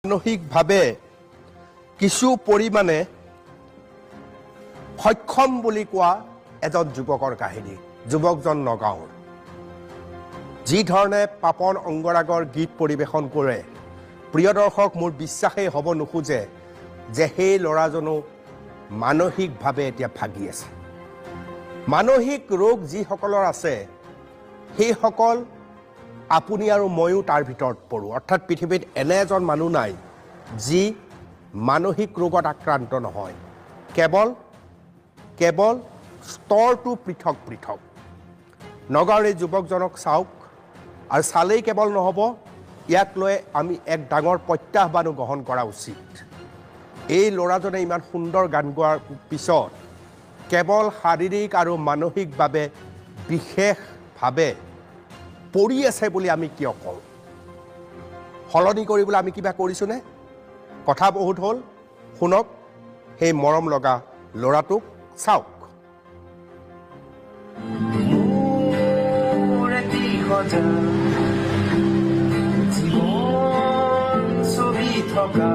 মানসিকভাৱে কিছু পৰিমাণে সক্ষম বুলি কোৱা এজন যুৱকৰ কাহিনী। যুৱকজন নগাঁৱৰ, যি ধৰণে পাপন অংগৰাগৰ গীত পৰিৱেশন কৰে, প্ৰিয় দৰ্শক, মোৰ বিশ্বাসেই হ'ব নোখোজে যে সেই ল'ৰাজনো মানসিকভাৱে এতিয়া ভাগি আছে। মানসিক ৰোগ যিসকলৰ আছে সেইসকল আপুনি আৰু ময়ো তাৰ ভিতৰত পৰোঁ। অৰ্থাৎ পৃথিৱীত এনে এজন মানুহ নাই যি মানসিক ৰোগত আক্ৰান্ত নহয়। কেৱল স্তৰটো পৃথক পৃথক। নগাঁৱৰ এই যুৱকজনক চাওক, আৰু চালেই কেৱল নহ'ব, ইয়াক লৈ আমি এক ডাঙৰ প্ৰত্যাহ্বানো গ্ৰহণ কৰা উচিত। এই ল'ৰাজনে ইমান সুন্দৰ গান গোৱাৰ পিছত কেৱল শাৰীৰিক আৰু মানসিকভাৱে বিশেষভাৱে পৰি আছে বুলি আমি কিয় কওঁ? সলনি কৰিবলৈ আমি কিবা কৰিছোঁনে? কথা বহুত হ'ল, শুনক সেই মৰম লগা ল'ৰাটোক, চাওক। ছবি থকা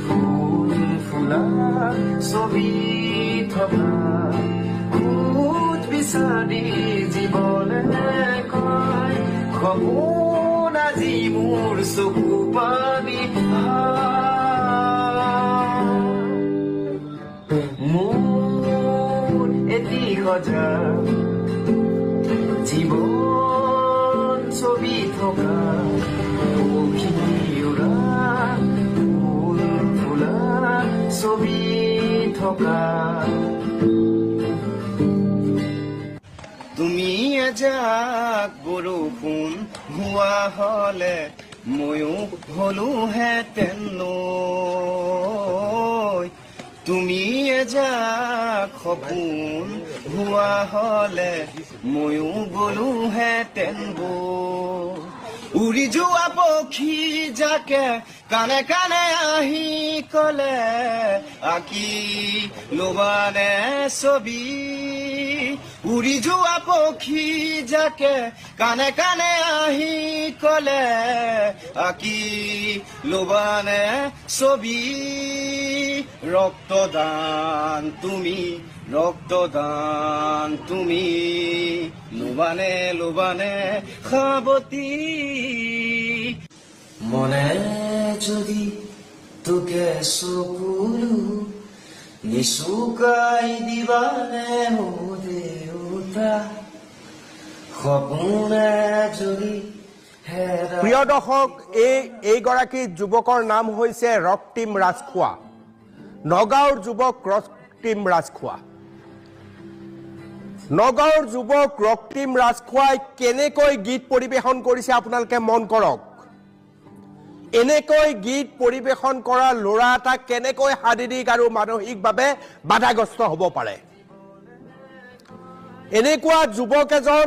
ফুল ফুলা ছবি থকা ভূত বিচাৰি জীৱনে কয় সপোন আজি মোৰ চকু পানী মোৰ এটি সজা জীৱন ছবি থকা ফুল ফুলা ছবি থকা তুমি এজাক বৰষুণ হোৱা হলে ময়ো হলোহেঁতেন নৈ। তুমি এজাক সপোন হোৱা হলে ময়ো গলোহেঁতেন বৈ। উৰি যোৱা পক্ষী যাকে কানে কানে আহি কলে আঁকি লবানে ছবি। উৰি যোৱা পক্ষী যাকে কানে কানে আহি কলে আঁকি লবানে ছবি। ৰক্তদান তুমি ৰক্তদান তুমি লোবানে লোবানে সাৱতী। মনে যদি তোকে চকুলো নিচুকাই দিবানে মো দেউতা সপোনে যদি। প্ৰিয় দৰ্শক, এইগৰাকী যুৱকৰ নাম হৈছে ৰক্তিম ৰাজখোৱা। নগাঁৱৰ যুৱক ৰক্তিম ৰাজখোৱা। নগাঁৱৰ যুৱক ৰক্তিম ৰাজখোৱাই কেনেকৈ গীত পৰিৱেশন কৰিছে আপোনালোকে মন কৰক। এনেকৈ গীত পৰিৱেশন কৰা ল'ৰা এটা কেনেকৈ শাৰীৰিক আৰু মানসিকভাৱে বাধাগ্ৰস্ত হ'ব পাৰে? এনেকুৱা যুৱক এজন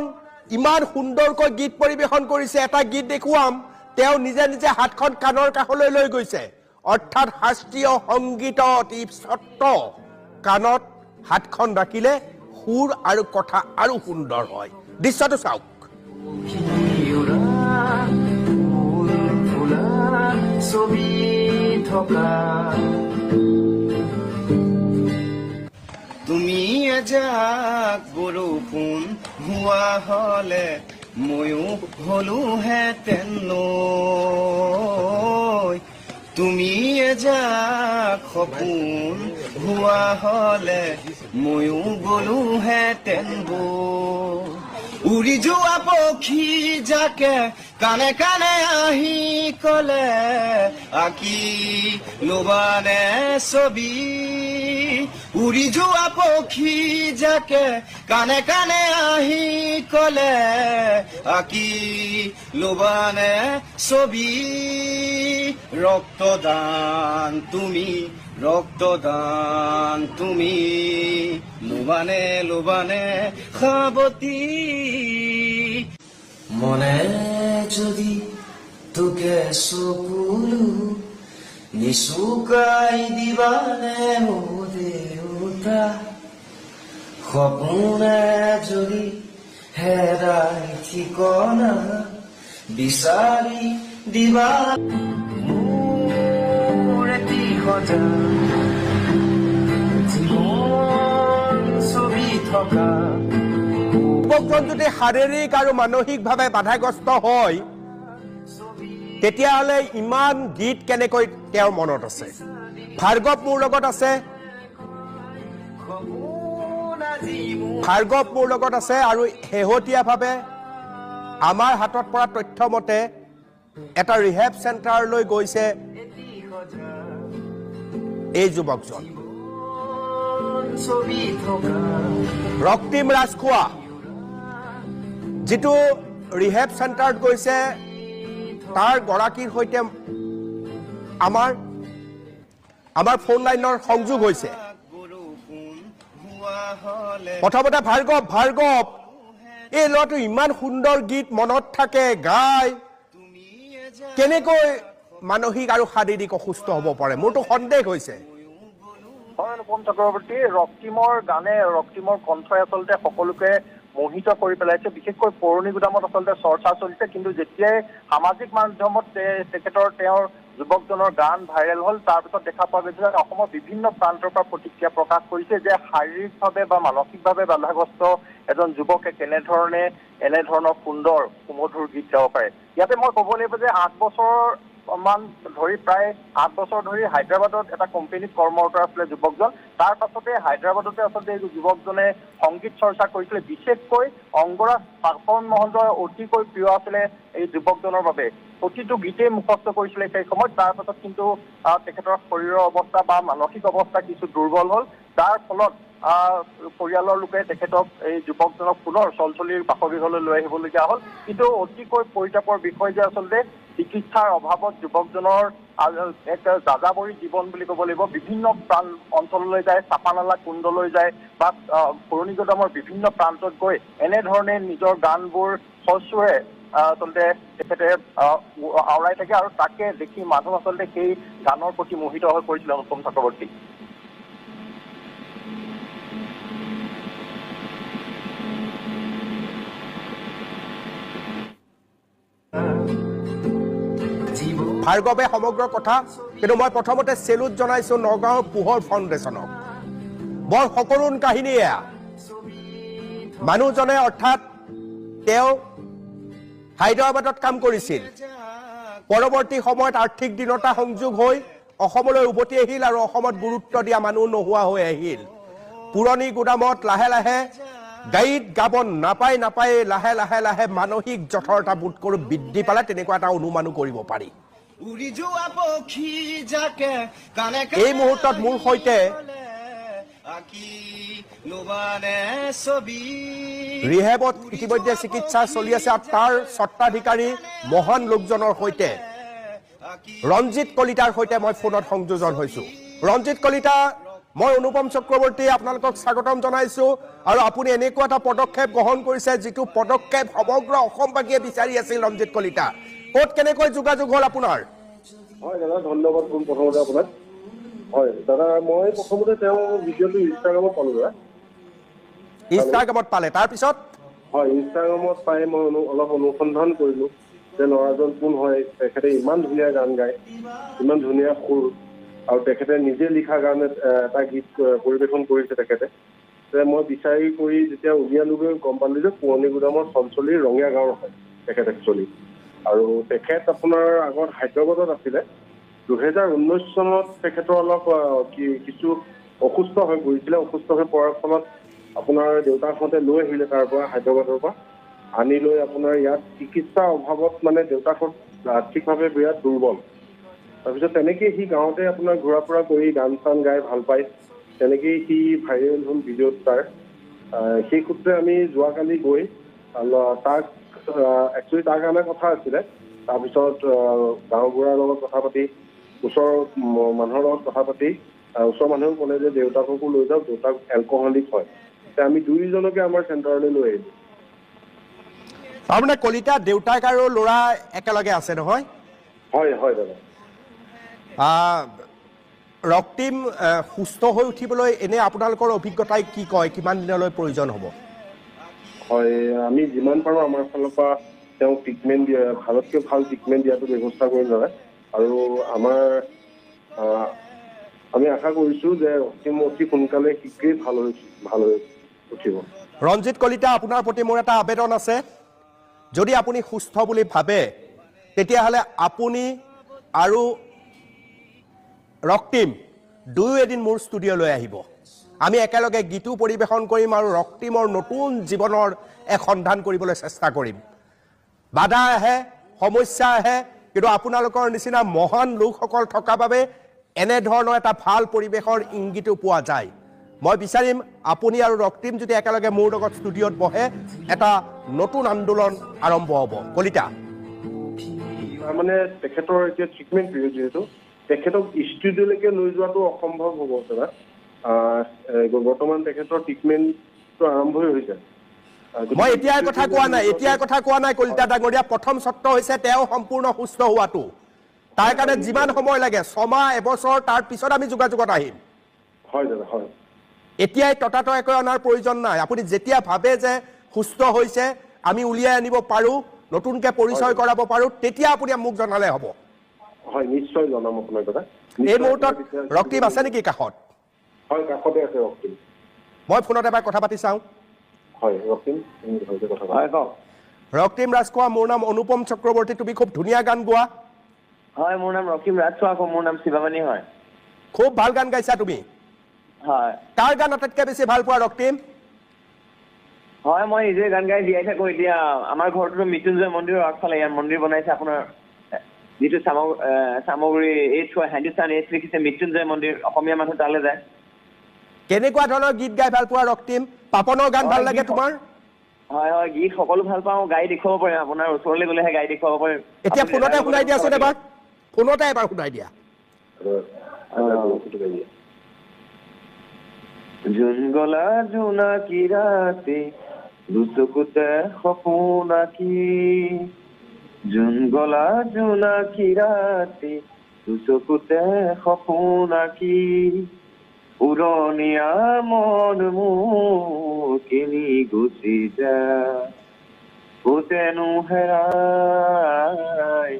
ইমান সুন্দৰকৈ গীত পৰিৱেশন কৰিছে। এটা গীত দেখুৱাম, তেওঁ নিজে নিজে হাতখন কাণৰ কাষলৈ লৈ গৈছে। অৰ্থাৎ শাস্ত্ৰীয় সংগীতত ই স্বত্ব কাণত হাতখন ৰাখিলে সুৰ আৰু কথা আৰু সুন্দৰ হয়। দৃশ্যটো চাওক। ছবি থকা তুমি এজাক বৰষুণ হোৱা হলে ময়ো হলোহেঁতেন নৈ। তুমি এজাক সপোন হোৱা হলে ময়ো গলোহেঁতেন বৈ। উৰি যোৱা পক্ষী যাকে কানে কানে আহি কলে আঁকি লবানে ছবি। উৰি যোৱা পক্ষী যাকে কানে কানে আহি কলে আঁকি লবানে ছবি। ৰক্তদান তুমি ৰক্তদান তুমি লোবানে লোবানে সাৱতী। মনে যদি তোকে চকুলো নিচুকাই দিবানে মো দেউতা সপোনে যদি হেৰাই ঠিকনা বিচাৰি দিবা মোৰ এটি সজা জীৱন ছবি থকা যুৱকজন যদি শাৰীৰিক আৰু মানসিকভাৱে বাধাগ্ৰস্ত হয় তেতিয়াহ'লে ইমান গীত কেনেকৈ তেওঁৰ মনত আছে ভাৰ্গৱ মোৰ লগত আছে আৰু শেহতীয়াভাৱে আমাৰ হাতত পৰা তথ্য মতে এটা ৰিহেব চেণ্টাৰলৈ গৈছে এই যুৱকজন ৰক্তিম ৰাজখোৱা যিটো ৰিহেব চেণ্টাৰত গৈছে তাৰ গৰাকীৰ সৈতে আমাৰ ফোন লাইনৰ সংযোগ হৈছে প্ৰথমতে ভাৰ্গৱ এই ল'ৰাটো ইমান সুন্দৰ গীত মনত থাকে গায় কেনেকৈ মানসিক আৰু শাৰীৰিক অসুস্থ হ'ব পাৰে মোৰতো সন্দেহ হৈছে হয় অনুপম চক্ৰৱৰ্তী ৰক্তিমৰ কণ্ঠই আচলতে সকলোকে মোহিত কৰি পেলাইছে বিশেষকৈ পুৰণি গুদামত আচলতে চৰ্চা চলিছে কিন্তু যেতিয়াই সামাজিক মাধ্যমত তেওঁৰ যুৱকজনৰ গান ভাইৰেল হ'ল তাৰপিছত দেখা পোৱা গৈছে যে অসমৰ বিভিন্ন প্ৰান্তৰ পৰা প্ৰতিক্ৰিয়া প্ৰকাশ কৰিছে যে শাৰীৰিকভাৱে বা মানসিকভাৱে বাধাগ্ৰস্ত এজন যুৱকে কেনেধৰণে এনেধৰণৰ সুন্দৰ সুমধুৰ গীত গাব পাৰে ইয়াতে মই ক'ব লাগিব যে 8 বছৰ প্ৰায় 8 বছৰ ধৰি হায়দৰাবাদত এটা কোম্পানীত কৰ্মৰত আছিলে যুৱকজন তাৰ পাছতে হায়দৰাবাদতে আচলতে এই যুৱকজনে সংগীত চৰ্চা কৰিছিলে বিশেষকৈ অংগৰাজ পাপন মহন্তৰ অতিকৈ প্ৰিয় আছিলে এই যুৱকজনৰ বাবে প্ৰতিটো গীতেই মুখস্থ কৰিছিলে সেই সময়ত তাৰ পাছত কিন্তু তেখেতৰ শৰীৰৰ অৱস্থা বা মানসিক অৱস্থা কিছু দুৰ্বল হ'ল যাৰ ফলত পৰিয়ালৰ লোকে তেখেতক এই যুৱকজনক পুনৰ চলচলিৰ বাসগৃহলৈ লৈ আহিবলগীয়া হ'ল কিন্তু অতিকৈ পৰিতাপৰ বিষয় যে আচলতে চিকিৎসাৰ অভাৱত যুৱকজনৰ এক যাযাবৰী জীৱন বুলি ক'ব লাগিব বিভিন্ন প্ৰাণ অঞ্চললৈ যায় চাপানালা কুণ্ডলৈ যায় বা পুৰণি গুদামৰ বিভিন্ন প্ৰান্তত গৈ এনেধৰণে নিজৰ গানবোৰ সচুৰে আচলতে তেখেতে আওৰাই থাকে আৰু তাকে দেখি মানুহ আচলতে সেই গানৰ প্ৰতি মোহিত হৈ পৰিছিলে অনুপম চক্ৰৱৰ্তী ভাৰ্গৱে সমগ্ৰ কথা কিন্তু মই প্ৰথমতে চেলুট জনাইছো নগাঁৱৰ পোহৰ ফাউণ্ডেশ্যনক বৰ সকৰুণ কাহিনী এয়া মানুহজনে অৰ্থাৎ তেওঁ হায়দৰাবাদত কাম কৰিছিল পৰৱৰ্তী সময়ত আৰ্থিক দিনতা সংযোগ হৈ অসমলৈ উভতি আহিল আৰু অসমত গুৰুত্ব দিয়া মানুহ নোহোৱা হৈ আহিল পুৰণি গুদামত লাহে লাহে গাইড গাব নাপায় লাহে লাহে মানসিক জঠৰতা বোধ কৰোঁ বৃদ্ধি পালে তেনেকুৱা এটা অনুমানো কৰিব পাৰি এই মুহূৰ্তত মোৰ সৈতে ৰিহেবত ইতিমধ্যে চিকিৎসা চলি আছে আৰু তাৰ স্বত্বাধিকাৰী মহান লোকজনৰ সৈতে ৰঞ্জিত কলিতাৰ সৈতে মই ফোনত সংযোজন হৈছো ৰঞ্জিত কলিতা মই অনুপম চক্ৰৱৰ্তী আপোনালোকক স্বাগতম জনাইছো আৰু আপুনি এনেকুৱা এটা পদক্ষেপ গ্ৰহণ কৰিছে যিটো পদক্ষেপ সমগ্ৰ অসমবাসীয়ে বিচাৰি আছিল ৰঞ্জিত কলিতা ক'ত কেনেকৈ যোগাযোগ হ'ল আপোনাৰ হয় দাদা ধন্যবাদ প্ৰথমতে আপোনাক হয় দাদা মই প্ৰথমতে তেওঁ ভিডিঅ'টো ইনষ্টাগ্ৰামত পালোঁ দাদা ইনষ্টাগ্ৰামত পালে তাৰপিছত হয় ইনষ্টাগ্ৰামত পাই মই অলপ অনুসন্ধান কৰিলোঁ যে ল'ৰাজন কোন হয় তেখেতে ইমান ধুনীয়া গান গায় ইমান ধুনীয়া সুৰ আৰু তেখেতে নিজে লিখা গান এটা গীত পৰিৱেশন কৰিছে তেখেতে মই বিচাৰি কৰি যেতিয়া উলিয়ালোগৈ গম পালোঁ যে পুৰণি গুদামৰ চলচলিৰ ৰঙীয়া গাঁৱৰ হয় তেখেত একচুৱেলি আৰু তেখেত আপোনাৰ আগত হায়দৰাবাদত আছিলে 2019 চনত তেখেতৰ অলপ কিছু অসুস্থ হৈ পৰিছিলে অসুস্থ হৈ পৰাৰ ফলত আপোনাৰ দেউতাকহঁতে লৈ আহিলে তাৰ পৰা হায়দৰাবাদৰ পৰা আনি লৈ আপোনাৰ ইয়াত চিকিৎসাৰ অভাৱত মানে দেউতাকহঁত আৰ্থিকভাৱে বিৰাট দুৰ্বল তাৰপিছত তেনেকেই সি গাঁৱতে আপোনাৰ ঘূৰা ফুৰা কৰি গান চান গাই ভাল পায় তেনেকেই সি ভাইৰেল হ'ল ভিডিঅ'ত তাৰ সেই সূত্ৰে আমি যোৱাকালি গৈ তাক একচুৱেলি তাৰ কাৰণে কথা আছিলে তাৰপিছত গাঁওবুঢ়াৰ লগত কথা পাতি ওচৰৰ মানুহৰ লগত কথা পাতি ওচৰৰ মানুহে ক'লে যে দেউতাককো লৈ যাওক দেউতাক এলকহলিক হয় এতিয়া আমি দুয়োজনকে আমাৰ চেণ্টাৰলৈ লৈ আহিলোঁ তাৰমানে কলিতা দেউতাক আৰু ল'ৰা একেলগে আছে নহয় হয় হয় দাদা ৰক্তিম সুস্থ হৈ উঠিবলৈ এনে আপোনালোকৰ অভিজ্ঞতাই কি কয় কিমান দিনলৈ প্ৰয়োজন হ'ব হয় আমি যিমান পাৰোঁ আমাৰ ফালৰ পৰা তেওঁক ট্ৰিটমেণ্ট দিয়া ভালতকৈ ভাল ট্ৰিটমেণ্ট দিয়াটো ব্যৱস্থা কৰি লয় আৰু আমি আশা কৰিছোঁ যে অতি সোনকালে শীঘ্ৰেই ভাল হৈ উঠিব। ৰঞ্জিত কলিতা, আপোনাৰ প্ৰতি মোৰ এটা আবেদন আছে। যদি আপুনি সুস্থ বুলি ভাবে তেতিয়াহ'লে আপুনি আৰু ৰক্তিম দুয়ো এদিন মোৰ ষ্টুডিঅ'লৈ আহিব। আমি একেলগে গীতো পৰিৱেশন কৰিম আৰু ৰক্তিমৰ নতুন জীৱনৰ এক সন্ধান কৰিবলৈ চেষ্টা কৰিম। বাধা আহে, সমস্যা আহে, কিন্তু আপোনালোকৰ নিচিনা মহান লোকসকল থকা বাবে এনেধৰণৰ এটা ভাল পৰিৱেশৰ ইংগিতো পোৱা যায়। মই বিচাৰিম আপুনি আৰু ৰক্তিম যদি একেলগে মোৰ লগত ষ্টুডিঅ'ত বহে এটা নতুন আন্দোলন আৰম্ভ হ'ব। কলিতা, তাৰমানে তেখেতৰ এতিয়া ট্ৰিটমেণ্ট পিৰিয়ড যিহেতু তেখেতক ষ্টুডিঅ'লৈকে লৈ যোৱাটো অসম্ভৱ হ'ব দাদা। বৰ্তমান তেখেতৰ ট্ৰিটমেণ্টটো আৰম্ভই হৈছে। মই এতিয়াৰ কথা কোৱা নাই কলিতা ডাঙৰীয়া। প্ৰথম চৰ্ত হৈছে তেওঁ সম্পূৰ্ণ সুস্থ হোৱাটো। তাৰ কাৰণে যিমান সময় লাগে 6 মাহ, এবছৰ, তাৰ পিছত আমি যোগাযোগত আহিম। হয় দাদা, হয়। এতিয়াই ততাতয়াকৈ অনাৰ প্ৰয়োজন নাই। আপুনি যেতিয়া ভাবে যে সুস্থ হৈছে, আমি উলিয়াই আনিব পাৰোঁ, নতুনকৈ পৰিচয় কৰাব পাৰোঁ, তেতিয়া আপুনি মোক জনালে হ'ব। হয়, নিশ্চয় জনাম আপোনাক দাদা। এই মুহূৰ্তত ৰক্তিম আছে নেকি কাষত? হয়, কাষতে আছে ৰক্তিম। মই ফোনত এবাৰ কথা পাতি চাওঁ। হয়, ৰক্তিম কথা কওক। ৰক্তিম ৰাজখোৱা, মোৰ নাম অনুপম চক্ৰৱৰ্তী। তুমি খুব ধুনীয়া গান গোৱা। হয়, মোৰ নাম ৰক্তিম ৰাজখোৱা, মোৰ নাম শিৱামণি হয়। খুব ভাল গান গাইছা তুমি। হয় কাৰ গান আটাইতকৈ বেছি ভাল পোৱা ৰক্তিম? হয়, মই নিজে গান গাই জীয়াই থাকো। এতিয়া আমাৰ ঘৰটোতো মৃত্যুঞ্জয় মন্দিৰৰ আগফালে ইয়াত মন্দিৰ বনাইছে। আপোনাৰ যিটো চামগুৰি হিন্দুস্তান এইচ লিখিছে মৃত্যুঞ্জয় মন্দিৰ, অসমীয়া মানুহ তালৈ যায়। কেনেকুৱা ধৰণৰ গীত গাই ভাল পোৱা ৰক্তিম? পাপনৰ গান ভাল লাগে তোমাৰ? হয় হয়, গীত সকলো ভাল পাওঁ। গাই দেখুৱাব পাৰিম, আপোনাৰ ওচৰলৈ গ'লেহে গাই দেখুৱাব পাৰিম। এতিয়া ফোনতে শুনাই দিয়াচোন এবাৰ। ফোনতে এবাৰ শুনাই দিয়া। জোন গলা জোনাকী ৰাতি দুচকুতে সপোন আঁকি, জোন গলা জোনাকী ৰাতি দুচকুতে সপোন আঁকি, উৰণীয়া মন মোৰ কিনি গুচি যায়, কোতেনো হেৰাই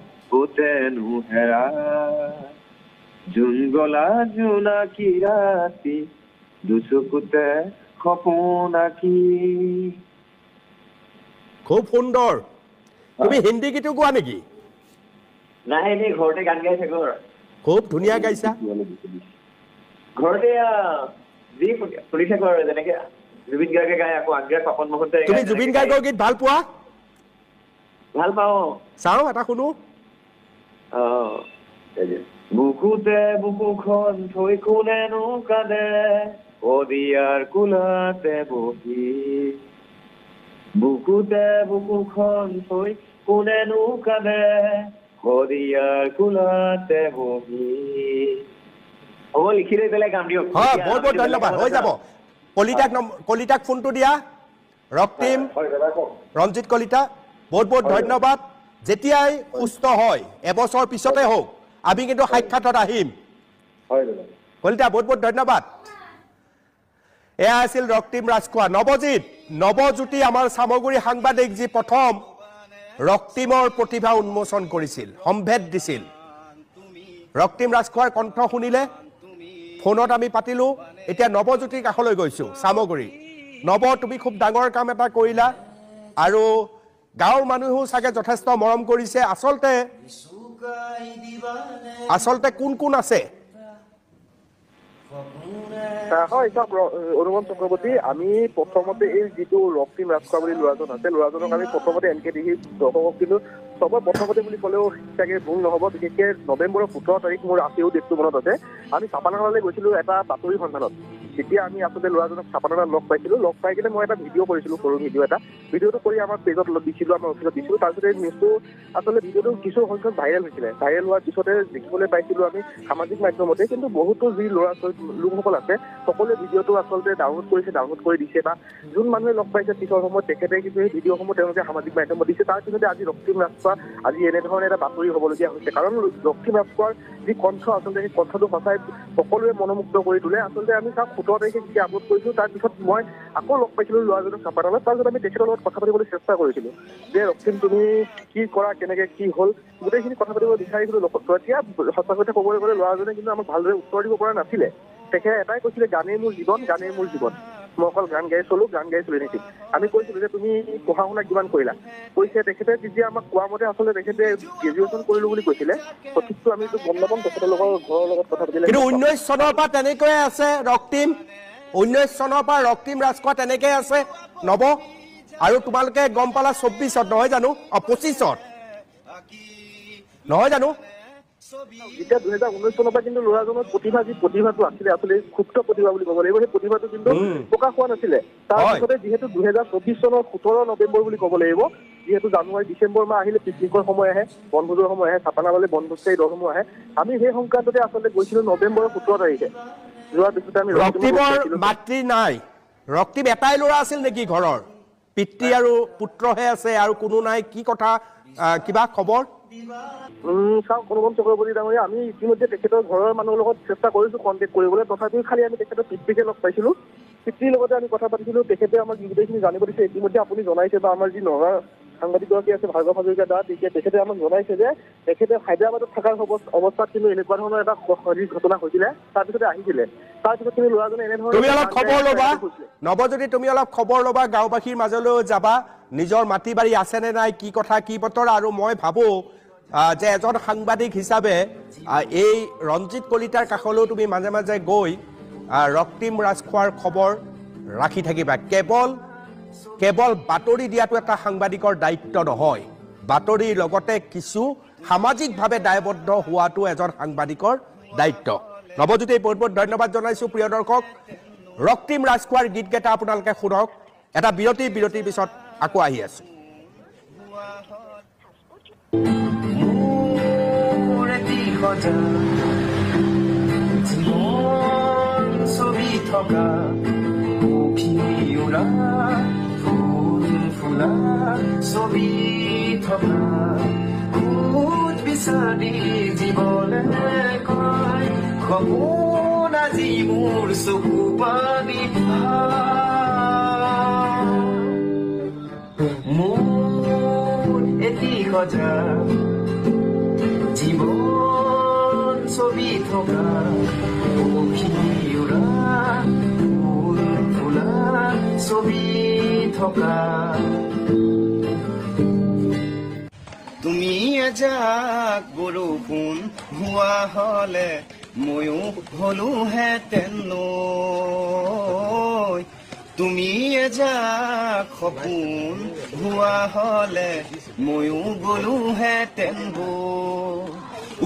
জোন গলা জোনাকী ৰাতি দুচকুতে সপোন আঁকি। খুব সুন্দৰ। তুমি হিন্দী গীতো গোৱা নেকি? নাই, এনেই ঘৰতে গান গাই থাকো। খুব ধুনীয়া গাইছা। ঘৰতে যি শুনি থাকো আৰু, যেনেকে জুবিন গাৰ্গে গাই, আকৌ আগ্ৰা পাপন মহন্তে। তুমি জুবিন গাৰ্গৰ গীত ভাল পোৱা? ভাল পাওঁ। চাওঁ এটা শুনো। বুকুতে বুকুখন থৈ কোনেনো কান্দে, শদিয়াৰ কোলাতে বহি, বুকুতে বুকুখন থৈ কোনেনো কান্দে, শদিয়াৰ কোলাতে বহি। হ'ব, লিখি লৈ পেলাই গাম দিয়ক। হয়, বহুত বহুত ধন্যবাদ। হৈ যাব। কলিতাক ফোনটো দিয়া। ৰক্তিম, ৰঞ্জিত কলিতা, বহুত বহুত ধন্যবাদ। যেতিয়াই সুস্থ হয়, এবছৰ পিছতে হওক, আমি কিন্তু সাক্ষাতত আহিম। কলিতা, বহুত বহুত ধন্যবাদ। এয়া আছিল ৰক্তিম ৰাজখোৱা। নৱজ্যোতি আমাৰ চামগুৰি সাংবাদিক, যি প্ৰথম ৰক্তিমৰ প্ৰতিভা উন্মোচন কৰিছিল, সম্ভেদ দিছিল। ৰক্তিম ৰাজখোৱাৰ কণ্ঠ শুনিলে, ফোনত আমি পাতিলোঁ। এতিয়া নৱজ্যোতিৰ কাষলৈ গৈছোঁ, চামগুৰি। নৱ, তুমি খুব ডাঙৰ কাম এটা কৰিলা আৰু গাঁৱৰ মানুহেও চাগে যথেষ্ট মৰম কৰিছে। আচলতে কোন কোন আছে? হয়, চাওক অনুপম চক্ৰৱৰ্তী, আমি প্ৰথমতে এই যিটো ৰক্তিম ৰাজখোৱা বুলি ল'ৰাজন আছে, ল'ৰাজনক আমি প্ৰথমতে NKTV দৰ্শকক কিন্তু চবৰ প্ৰথমতে বুলি ক'লেও চাগে ভুল নহ'ব। বিশেষকৈ নৱেম্বৰৰ 17 তাৰিখ মোৰ আজিও ডেটটো মনত আছে। আমি চাপানাগাঁৱলৈ গৈছিলোঁ এটা বাতৰি সন্ধানত। তেতিয়া আমি আচলতে ল'ৰাজনক চাপানাগাঁৱত লগ পাইছিলোঁ। লগ পাই কিনে মই এটা ভিডিঅ' কৰিছিলোঁ, সৰু ভিডিঅ' এটা। ভিডিঅ'টো কৰি আমাৰ পেজত দিছিলোঁ, আমাৰ অফিচত দিছিলোঁ। তাৰপিছতে নিউজটো আচলতে ভিডিঅ'টো কিছু সংখ্যক ভাইৰেল হৈছিলে। ভাইৰেল হোৱাৰ পিছতে দেখিবলৈ পাইছিলোঁ আমি সামাজিক মাধ্যমতে, কিন্তু বহুতো যি ল'ৰা লোকসকল আছে সকলোৱে ভিডিঅ'টো আচলতে ডাউনলোড কৰি দিছে, বা যোন মানুহে লগ পাইছে পিছৰ সময়ত তেখেতে কিন্তু সেই ভিডিঅ'সমূহ তেওঁলোকে সামাজিক মাধ্যমত দিছে। তাৰ পিছতে আজি ৰক্তিম ৰাজখোৱা পৰা আজি এনেধৰণে এটা বাতৰি হ'বলগীয়া হৈছে। কাৰণ ৰক্তিম ৰাজখোৱাৰ যি কণ্ঠ আচলতে সেই কণ্ঠটো সঁচাই সকলোৱে মনোমুগ্ধ কৰি তোলে। আচলতে আমি তাক 17 তাৰিখে যেতিয়া আপলোড কৰিছোঁ তাৰপিছত মই আকৌ লগ পাইছিলোঁ ল'ৰাজনক চাপানালত। তাৰপিছত আমি তেখেতৰ লগত কথা পাতিবলৈ চেষ্টা কৰিছিলোঁ যে ৰক্তিম তুমি কি কৰা, কেনেকে কি হ'ল, গোটেইখিনি কথা পাতিব বিচাৰিছিলোঁ লগত। এতিয়া সঁচা কথা ক'বলৈ গ'লে ল'ৰাজনে কিন্তু আমাক ভালদৰে উত্তৰ দিব পৰা নাছিলে। তেখেতে এটাই কৈছিলে গানেই মোৰ জীৱন, গানেই মোৰ জীৱন, মই অকল গান গাই চলো, গান গাই চলি থাকিম। আমি কৈছিলোঁ যে তুমি পঢ়া শুনা কিমান কৰিলা, কৈছে তেখেতে তেতিয়া আমাক কোৱা মতে আচলতে তেখেতে গ্ৰেজুৱেশ্যন কৰিলোঁ বুলি কৈছিলে। সঠিকটো আমি গম নাপাম, তেখেতৰ ঘৰৰ লগত কথা পাতিলে। কিন্তু 19 চনৰ পৰা তেনেকৈয়ে আছে ৰক্তিম, 19 চনৰ পৰা ৰক্তিম ৰাজখোৱা তেনেকৈ আছে নৱ। আৰু তোমালোকে গম পালা 24ত নহয় জানো, 25ত নহয় জানো? এতিয়া 2019 চনৰ পৰা কিন্তু ল'ৰাজনৰ প্ৰতিভা, যি প্ৰতিভাটো আছিলে আচলতে ক্ষুপ্ত প্ৰতিভা বুলি ক'ব লাগিব, সেই প্ৰতিভাটো কিন্তু প্ৰকাশ হোৱা নাছিলে। তাৰপিছতে যিহেতু 2024 চনৰ 17 নৱেম্বৰ বুলি ক'ব লাগিব, যিহেতু জানুৱাৰী ডিচেম্বৰ মাহ আহিলে পিকনিকৰ সময় আহে, বনভোজৰ সময় আহে, চাপানালৈ বনভোজকাৰী দলসমূহ আহে। আমি সেই সংক্ৰান্ততে আচলতে গৈছিলোঁ নৱেম্বৰৰ 17 তাৰিখে। যোৱাৰ পিছতে আমি ৰক্তিমৰ মাতৃ নাই, ৰক্তিম এটাই ল'ৰা আছিল নেকি ঘৰৰ? পিতৃ আৰু পুত্ৰহে আছে আৰু কোনো নাই, কি কথা কিবা খবৰ? চাওক অনুপম চক্ৰৱৰ্তী ডাঙৰীয়া, আমি ইতিমধ্যে তেখেতৰ ঘৰৰ মানুহৰ লগত চেষ্টা কৰিছোঁ কণ্টেক্ট কৰিবলৈ, তথাপিও খালি আমি তেখেতৰ পিতৃকে লগ পাইছিলোঁ। পিতৃৰ লগতে আমি কথা পাতিছিলোঁ, তেখেতে আমাক গোটেইখিনি জানিব দিছে। ইতিমধ্যে আপুনি জনাইছে বা আমাৰ যি নগাঁৱৰ সাংবাদিকগৰাকী আছে ভাৰ্গৱ হাজৰিকা দা, তেখেতে আমাক জনাইছে যে তেখেতে হায়দৰাবাদত থকাৰ অৱস্থাত কিন্তু এনেকুৱা ধৰণৰ এটা ঘটনা হৈছিলে, তাৰপিছতে আহিছিলে। তাৰপিছত কিন্তু ল'ৰাজনে এনেধৰণে তুমি অলপ খবৰ ল'বা নৱজ্যোতি, তুমি অলপ খবৰ ল'বা, গাঁওবাসীৰ মাজলৈ যাবা, নিজৰ মাটি বাৰী আছেনে নাই, কি কথা কি বতৰা। আৰু মই ভাবোঁ যে এজন সাংবাদিক হিচাপে এই ৰঞ্জিত কলিতাৰ কাষলৈও তুমি মাজে মাজে গৈ ৰক্তিম ৰাজখোৱাৰ খবৰ ৰাখি থাকিবা। কেৱল বাতৰি দিয়াটো এটা সাংবাদিকৰ দায়িত্ব নহয়, বাতৰিৰ লগতে কিছু সামাজিকভাৱে দায়বদ্ধ হোৱাটো এজন সাংবাদিকৰ দায়িত্ব। নৱজ্যোতি, বহুত বহুত ধন্যবাদ জনাইছোঁ। প্ৰিয় দৰ্শক, ৰক্তিম ৰাজখোৱাৰ গীতকেইটা আপোনালোকে শুনক। এটা বিৰতিৰ পিছত আকৌ আহি আছোঁ। জীৱন ছবি থকা পক্ষী উৰা ফুল ফুলা ছবি থকা খুদ বিচাৰি জীৱনে কয় সপোন আজি মোৰ চকু পানী মোৰ এটি সজা জীৱন ছবি থকা পক্ষী উৰা ফুল ফুলা ছবি থকা তুমি এজাক বৰষুণ হোৱা হলে ময়ো হলোহেঁতেন নৈ, তুমি এজাক সপোন হোৱা হলে ময়ো গলোহেঁতেন বৈ।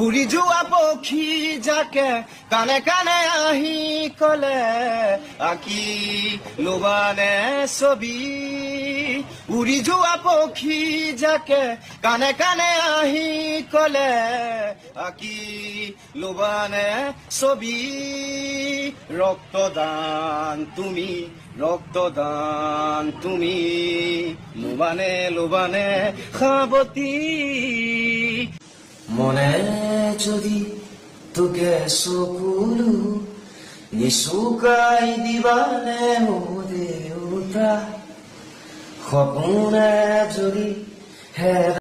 উৰি যোৱা পক্ষী যাকে কানে কানে আহি কলে আঁকি লবানে ছবি, উৰি যোৱা পক্ষী যাকে কানে কানে আহি কলে আঁকি লবানে ছবি। ৰক্তদান তুমি লবানে সাৱতী। মনে যদি তোকে চকুলো নিচুকাই দিবানে ও দেউতা, সপোনে যদি